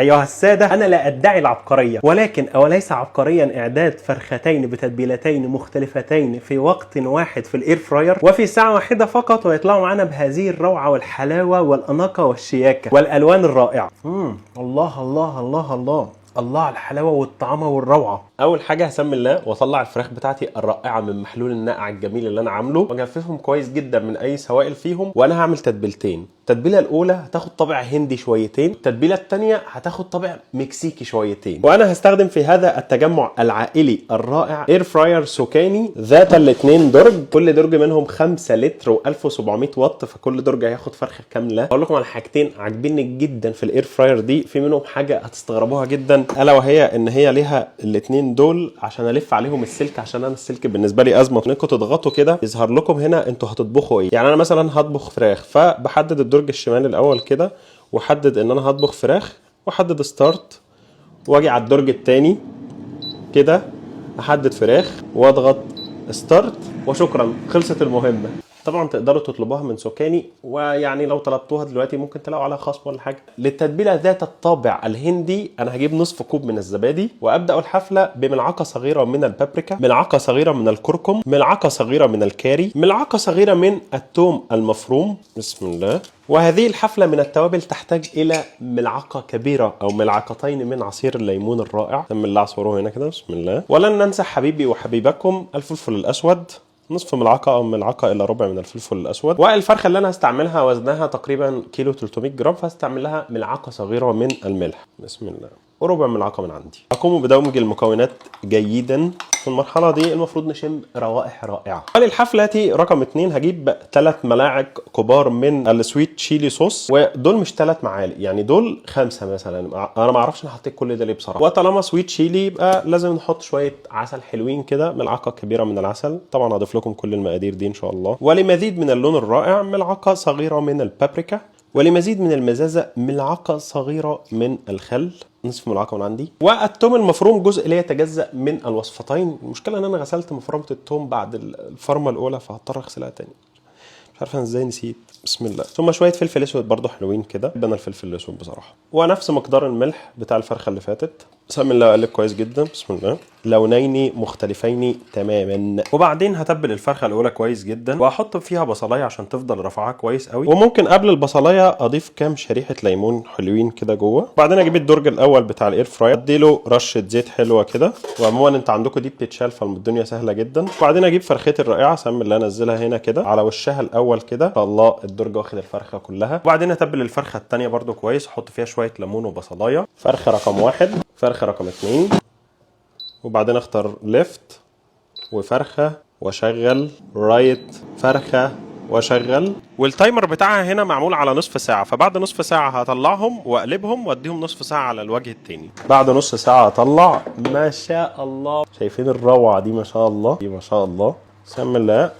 أيها السادة، أنا لا أدعي العبقرية، ولكن أوليس عبقريا إعداد فرختين بتتبيلتين مختلفتين في وقت واحد في الإير فراير وفي ساعة واحدة فقط، ويطلعوا معنا بهذه الروعة والحلاوة والأناقة والشياكة والألوان الرائعة. الله الله الله الله الله على الحلاوه والطعامه والروعه. اول حاجه هسمي الله واطلع الفراخ بتاعتي الرائعه من محلول النقع الجميل اللي انا عامله واجففهم كويس جدا من اي سوائل فيهم. وانا هعمل تتبيلتين. التتبيله الاولى هتاخد طابع هندي شويتين، التتبيله الثانيه هتاخد طابع مكسيكي شويتين. وانا هستخدم في هذا التجمع العائلي الرائع اير فراير سوكاني ذات الاثنين درج، كل درج منهم 5 لتر و1700 واط، فكل درج هياخد فرخه كامله. اقول لكم على حاجتين عاجبيني جدا في الاير فراير دي، في منهم حاجه هتستغربوها جدا، الا وهي ان هي ليها الاثنين دول عشان الف عليهم السلك، عشان انا السلك بالنسبه لي ازمه. انكم تضغطوا كده يظهر لكم هنا انتوا هتطبخوا ايه. يعني انا مثلا هطبخ فراخ، فبحدد الدرج الشمالي الاول كده واحدد ان انا هطبخ فراخ واحدد ستارت، واجي على الدرج الثاني كده احدد فراخ واضغط ستارت وشكرا، خلصت المهمه. طبعا تقدروا تطلبوها من سوكاني، ويعني لو طلبتوها دلوقتي ممكن تلاقوا عليها خصم ولا حاجه. للتتبيله ذات الطابع الهندي انا هجيب نصف كوب من الزبادي، وابدا الحفله بملعقه صغيره من البابريكا، ملعقه صغيره من الكركم، ملعقه صغيره من الكاري، ملعقه صغيره من الثوم المفروم. بسم الله. وهذه الحفله من التوابل تحتاج الى ملعقه كبيره او ملعقتين من عصير الليمون الرائع. تم اللي اعصره هنا كده. بسم الله. ولن ننسى حبيبي وحبيبكم الفلفل الاسود، نصف ملعقه او ملعقه الا ربع من الفلفل الاسود. والفرخه اللي انا هستعملها وزنها تقريبا كيلو 300 جرام، فهستعمل لها ملعقه صغيره من الملح. بسم الله. وربع ملعقه من عندي. اقوم بدمج المكونات جيدا. في المرحله دي المفروض نشم روائح رائعه. وللحفله رقم 2 هجيب 3 ملاعق كبار من السويت تشيلي صوص، ودول مش 3 معالق، يعني دول 5 مثلا. انا ما اعرفش انا حطيت كل ده ليه بصراحه. وطالما سويت تشيلي يبقى لازم نحط شويه عسل حلوين كده، ملعقه كبيره من العسل. طبعا هضيف لكم كل المقادير دي ان شاء الله. ولمزيد من اللون الرائع ملعقه صغيره من البابريكا، ولمزيد من المزازه ملعقه صغيره من الخل، نصف ملعقه من عندي. والثوم المفروم جزء لا يتجزأ من الوصفتين. المشكله ان انا غسلت مفرمه الثوم بعد الفرمه الاولى، فهضطر اغسلها تاني. مش عارف انا ازاي نسيت. بسم الله. ثم شويه فلفل اسود برضو حلوين كده، انا الفلفل الاسود بصراحه. ونفس مقدار الملح بتاع الفرخه اللي فاتت. بسم الله. اقلب كويس جدا. بسم الله. لونين مختلفين تماما. وبعدين هتبل الفرخه الاولى كويس جدا، واحط فيها بصلايه عشان تفضل رفعها كويس قوي. وممكن قبل البصلايه اضيف كام شريحه ليمون حلوين كده جوه. وبعدين اجيب الدرج الاول بتاع الاير فراير، اديله رشه زيت حلوه كده، وعموما انت عندكم دي بتتشال فالدنيا سهله جدا. وبعدين اجيب فرختي الرائعه، سم الله، انزلها هنا كده على وشها الاول كده. الله، الدرج واخد الفرخه كلها. وبعدين اتبل الفرخه الثانيه برده كويس، احط فيها شويه ليمون وبصلايه. فرخه رقم 1، فرخه رقم 2، وبعدين اختار ليفت وفرخه واشغل رايت، فرخه واشغل. والتايمر بتاعها هنا معمول على نصف ساعه، فبعد نصف ساعه هطلعهم واقلبهم واديهم نصف ساعه على الوجه التاني. بعد نص ساعه اطلع. ما شاء الله، شايفين الروعه دي؟ ما شاء الله دي ما شاء الله. بسم الله.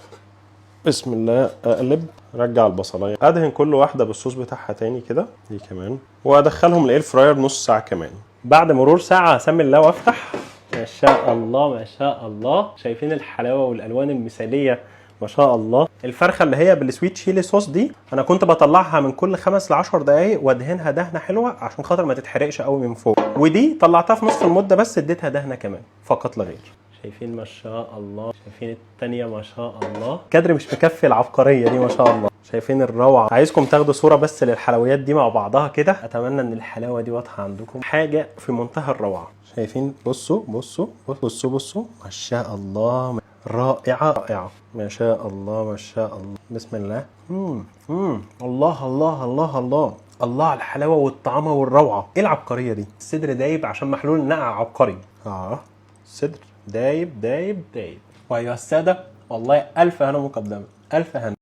بسم الله. اقلب، رجع البصلايه، ادهن كل واحده بالصوص بتاعها تاني كده، دي كمان، وادخلهم الاير فراير نص ساعه كمان. بعد مرور ساعه هسمي الله وافتح. ما شاء الله ما شاء الله، شايفين الحلاوه والالوان المثاليه؟ ما شاء الله. الفرخه اللي هي بالسويت تشيلي صوص دي انا كنت بطلعها من كل 5 ل 10 دقائق وادهنها دهنه حلوه عشان خاطر ما تتحرقش قوي من فوق، ودي طلعتها في نص المده بس اديتها دهنه كمان فقط لا غير. شايفين؟ ما شاء الله. شايفين التانية؟ ما شاء الله. كادر مش مكفي العبقرية دي، ما شاء الله. شايفين الروعة؟ عايزكم تاخدوا صورة بس للحلويات دي مع بعضها كده. اتمنى ان الحلاوة دي واضحة عندكم، حاجة في منتهى الروعة. شايفين؟ بصوا بصوا بصوا بصوا، ما شاء الله، رائعة رائعة. ما شاء الله ما شاء الله. بسم الله. الله الله الله الله الله على الحلاوة والطعامة والروعة. ايه العبقرية دي؟ الصدر دايب عشان محلول النقع عبقري. الصدر دايب دايب دايب. وايها السادة، والله ألف هنا مقدمة، ألف هنا.